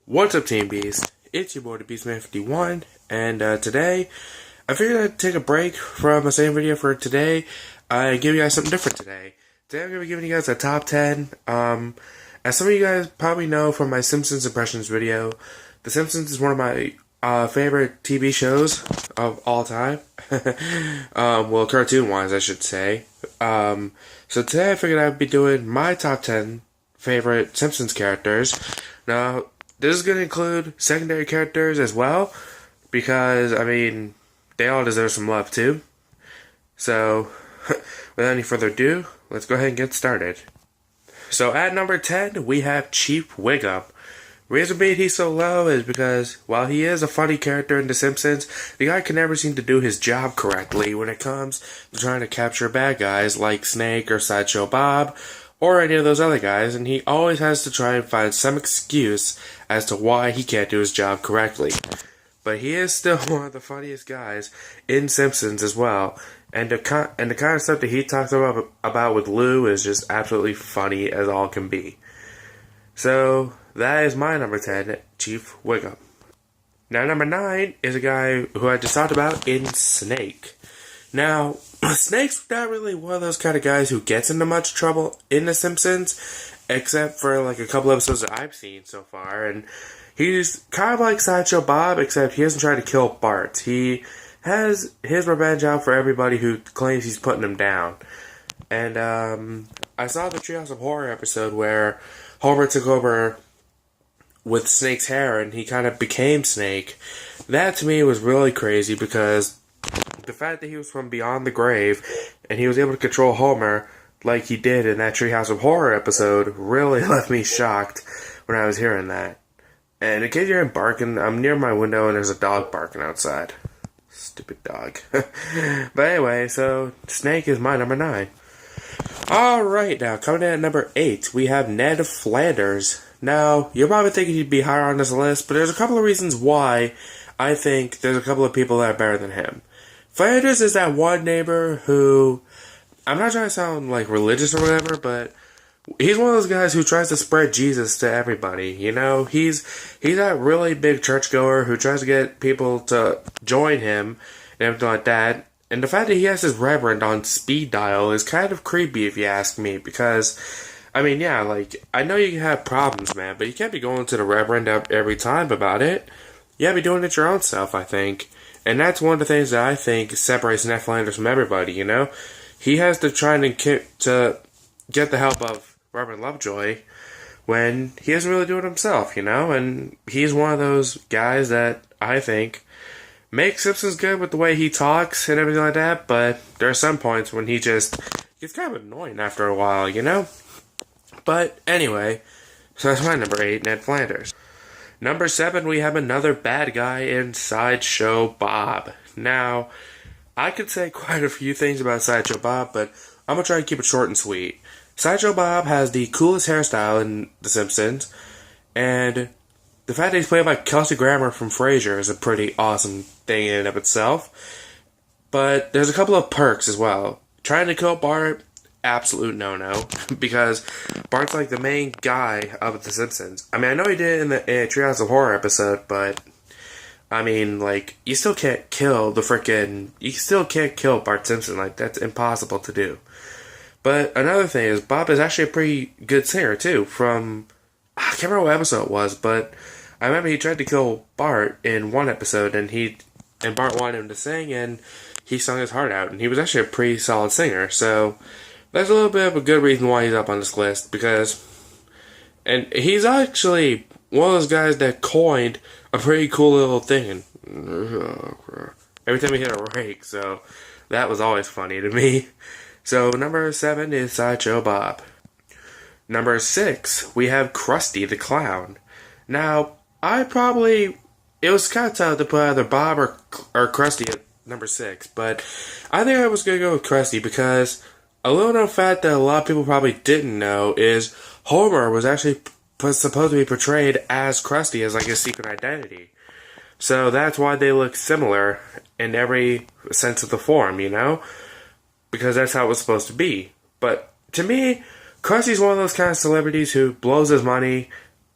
What's up, Team Beast? It's your boy, the Beastman51, and today, I figured I'd take a break from the same video for today, and give you guys something different today. Today I'm going to be giving you guys a top 10, as some of you guys probably know from my Simpsons impressions video, The Simpsons is one of my favorite TV shows of all time. Well, cartoon-wise, I should say. So today I figured I'd be doing my top 10 favorite Simpsons characters. Now, this is going to include secondary characters as well, because, I mean, they all deserve some love too. So, without any further ado, let's go ahead and get started. So, at number 10, we have Chief Wiggam. Reason being he's so low is because, while he is a funny character in The Simpsons, the guy can never seem to do his job correctly when it comes to trying to capture bad guys like Snake or Sideshow Bob, or any of those other guys, and he always has to try and find some excuse as to why he can't do his job correctly. But he is still one of the funniest guys in Simpsons as well, and the kind of stuff that he talks about with Lou is just absolutely funny as all can be. So, that is my number 10, Chief Wiggam. Now, number 9 is a guy who I just talked about in Snake. Now, Snake's not really one of those kind of guys who gets into much trouble in The Simpsons, except for like a couple episodes that I've seen so far, and he's kind of like Sideshow Bob, except he doesn't try to kill Bart. He has his revenge out for everybody who claims he's putting him down. And I saw the Treehouse of Horror episode where Homer took over with Snake's hair and he kind of became Snake. That to me was really crazy because the fact that he was from beyond the grave and he was able to control Homer like he did in that Treehouse of Horror episode really left me shocked when I was hearing that. And in case you're barking, I'm near my window and there's a dog barking outside. Stupid dog. But anyway, so Snake is my number 9. Alright, now coming in at number 8, we have Ned Flanders. Now, you're probably thinking he'd be higher on this list, but there's a couple of reasons why I think there's a couple of people that are better than him. Flanders is that one neighbor who, I'm not trying to sound like religious or whatever, but he's one of those guys who tries to spread Jesus to everybody, you know? He's that really big churchgoer who tries to get people to join him and everything like that. And the fact that he has his reverend on speed dial is kind of creepy if you ask me, because, I mean, yeah, like, I know you can have problems, man, but you can't be going to the reverend every time about it. You gotta be doing it your own self, I think. And that's one of the things that I think separates Ned Flanders from everybody, you know? He has to try to get the help of Reverend Lovejoy when he doesn't really do it himself, you know? And he's one of those guys that I think makes Simpsons good with the way he talks and everything like that, but there are some points when he just gets kind of annoying after a while, you know? But anyway, so that's my number 8, Ned Flanders. Number 7, we have another bad guy in Sideshow Bob. Now, I could say quite a few things about Sideshow Bob, but I'm going to try to keep it short and sweet. Sideshow Bob has the coolest hairstyle in The Simpsons, and the fact that he's played by Kelsey Grammer from Frasier is a pretty awesome thing in and of itself. But there's a couple of perks as well. Trying to kill Bart, absolute no-no, because Bart's like the main guy of The Simpsons. I mean, I know he did it in the Treehouse of Horror episode, but I mean, like, you still can't kill Bart Simpson. Like, that's impossible to do. But another thing is, Bob is actually a pretty good singer, too, I can't remember what episode it was, but I remember he tried to kill Bart in one episode, and Bart wanted him to sing, and he sung his heart out, and he was actually a pretty solid singer, so that's a little bit of a good reason why he's up on this list, and he's actually one of those guys that coined a pretty cool little thing every time he hit a rake, so that was always funny to me. So number 7 is Sideshow Bob. Number 6, we have Krusty the Clown. Now, it was kind of tough to put either Bob or Krusty at number 6, but I think I was going to go with Krusty because a little known fact that a lot of people probably didn't know is Homer was actually supposed to be portrayed as Krusty, as like his secret identity. So that's why they look similar in every sense of the form, you know? Because that's how it was supposed to be. But to me, Krusty's one of those kind of celebrities who blows his money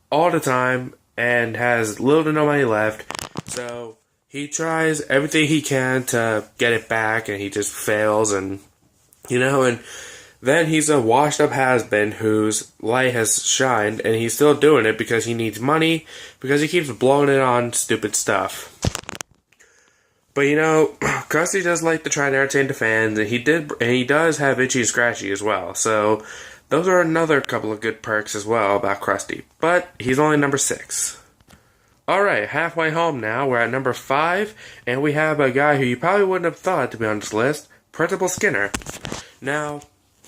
all the time and has little to no money left. So he tries everything he can to get it back, and he just fails, and and then he's a washed-up has-been whose light has shined, and he's still doing it because he needs money, because he keeps blowing it on stupid stuff. But Krusty does like to try and entertain the fans, and he does have Itchy and Scratchy as well. So those are another couple of good perks as well about Krusty. But he's only number 6. Alright, halfway home now. We're at number 5, and we have a guy who you probably wouldn't have thought to be on this list, Pitiable Skinner. Now,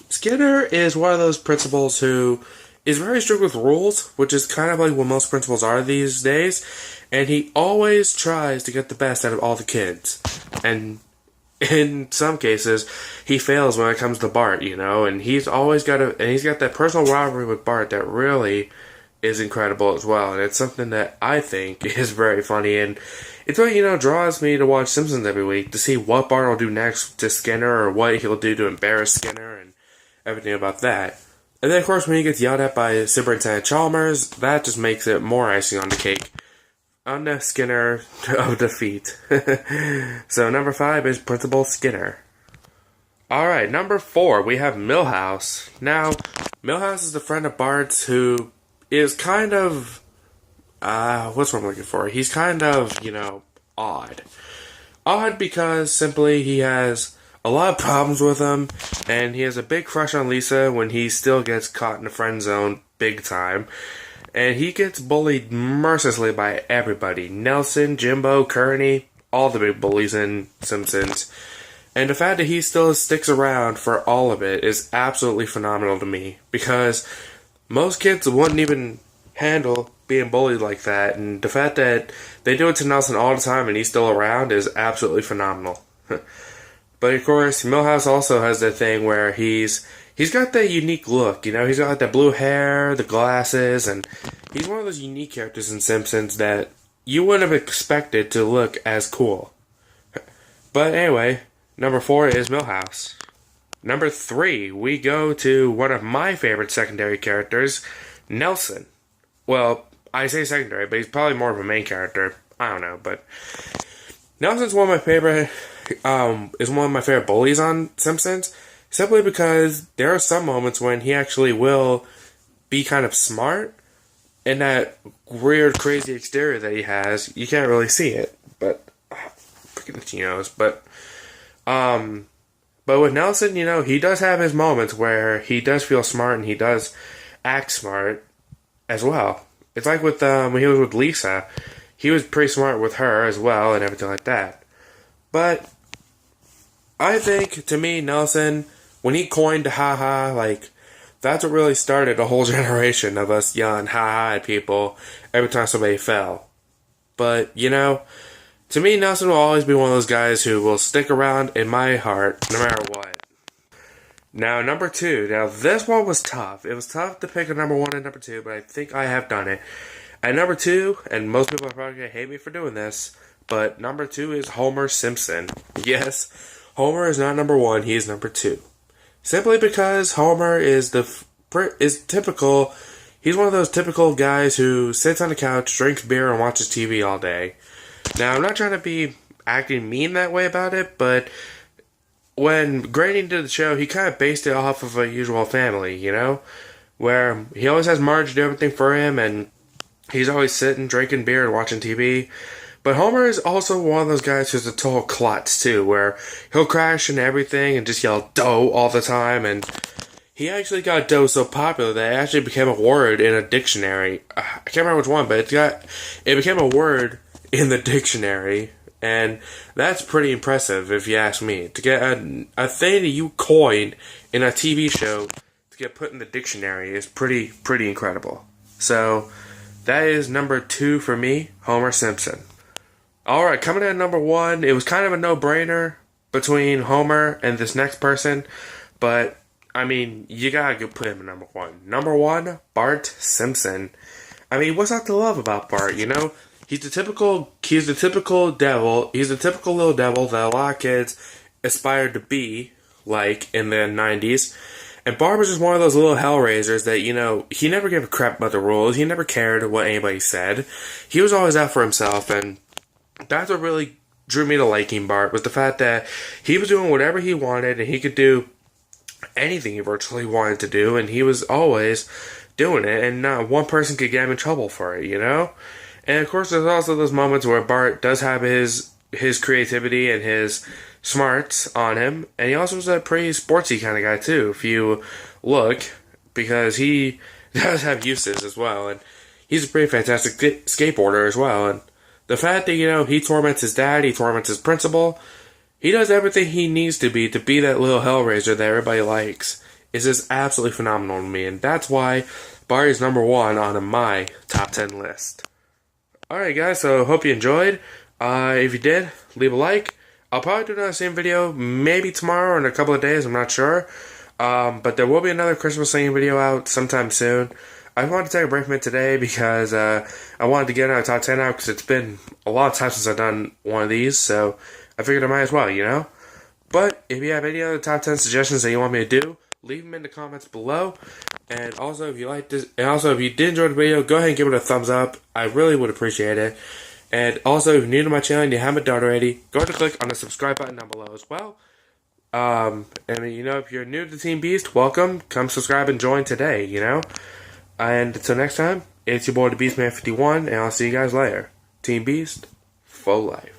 Skinner is one of those principals who is very strict with rules, which is kind of like what most principals are these days, and he always tries to get the best out of all the kids. And in some cases, he fails when it comes to Bart, and he's got that personal rivalry with Bart that really is incredible as well, and it's something that I think is very funny, and it's what, draws me to watch Simpsons every week, to see what Bart will do next to Skinner, or what he'll do to embarrass Skinner, and everything about that. And then, of course, when he gets yelled at by Superintendent Chalmers, that just makes it more icing on the cake. On the Skinner of defeat. So, number 5 is Principal Skinner. Alright, number 4, we have Milhouse. Now, Milhouse is a friend of Bart's who is kind of, what's what I'm looking for? He's kind of, odd. Odd because simply he has a lot of problems with him, and he has a big crush on Lisa when he still gets caught in the friend zone big time. And he gets bullied mercilessly by everybody. Nelson, Jimbo, Kearney, all the big bullies in Simpsons. And the fact that he still sticks around for all of it is absolutely phenomenal to me, because most kids wouldn't even handle being bullied like that, and the fact that they do it to Nelson all the time and he's still around is absolutely phenomenal. But of course, Milhouse also has that thing where he's got that unique look, he's got that blue hair, the glasses, and he's one of those unique characters in Simpsons that you wouldn't have expected to look as cool. But anyway, number 4 is Milhouse. Number 3, we go to one of my favorite secondary characters, Nelson. Well, I say secondary, but he's probably more of a main character. I don't know, but Nelson's one of my favorite bullies on Simpsons, simply because there are some moments when he actually will be kind of smart, and that weird, crazy exterior that he has, you can't really see it, but freaking itchy nose. But with Nelson, he does have his moments where he does feel smart and he does act smart as well. It's like with when he was with Lisa, he was pretty smart with her as well and everything like that. But I think, to me, Nelson, when he coined haha, that's what really started a whole generation of us yelling haha at people every time somebody fell. But, to me, Nelson will always be one of those guys who will stick around in my heart no matter what. Now, number 2. Now, this one was tough. It was tough to pick a number 1 and number 2, but I think I have done it. At number 2, and most people are probably going to hate me for doing this, but number 2 is Homer Simpson. Yes, Homer is not number 1, he is number 2. Simply because Homer is typical. He's one of those typical guys who sits on the couch, drinks beer, and watches TV all day. Now, I'm not trying to be acting mean that way about it, but when Granny did the show, he kind of based it off of A Usual Family, where he always has Marge do everything for him, and he's always sitting, drinking beer, and watching TV. But Homer is also one of those guys who's a total klutz, too, where he'll crash into everything and just yell dough all the time, and he actually got dough so popular that it actually became a word in a dictionary. I can't remember which one, but it became a word in the dictionary, and that's pretty impressive if you ask me. To get a thing that you coined in a TV show to get put in the dictionary is pretty incredible. So that is number 2 for me, Homer Simpson. Alright, coming in at number 1, it was kind of a no-brainer between Homer and this next person, but you gotta put him at number 1. Number 1, Bart Simpson. What's not to love about Bart, He's the typical devil. He's the typical little devil that a lot of kids aspired to be, like, in the 90s. And Bart was just one of those little hellraisers that, you know, he never gave a crap about the rules. He never cared what anybody said. He was always out for himself, and that's what really drew me to liking Bart, was the fact that he was doing whatever he wanted, and he could do anything he virtually wanted to do, and he was always doing it, and not one person could get him in trouble for it, you know? And of course, there's also those moments where Bart does have his creativity and his smarts on him, and he also was a pretty sportsy kind of guy too, if you look, because he does have uses as well, and he's a pretty fantastic skateboarder as well, and the fact that, you know, he torments his dad, he torments his principal, he does everything he needs to be that little hellraiser that everybody likes, is just absolutely phenomenal to me, and that's why Bart is number 1 on my top 10 list. Alright guys, so hope you enjoyed. If you did, leave a like. I'll probably do another same video maybe tomorrow or in a couple of days, I'm not sure. But there will be another Christmas singing video out sometime soon. I wanted to take a break from it today because I wanted to get out top 10 out because it's been a lot of time since I've done one of these, so I figured I might as well, you know? But if you have any other top 10 suggestions that you want me to do, leave them in the comments below. And also, if you like this, and also if you did enjoy the video, go ahead and give it a thumbs up. I really would appreciate it. And also, if you're new to my channel and you haven't done already, go ahead and click on the subscribe button down below as well. And you know, if you're new to Team Beast, welcome. Come subscribe and join today, you know? And until next time, it's your boy, the Beastman51, and I'll see you guys later. Team Beast, for life.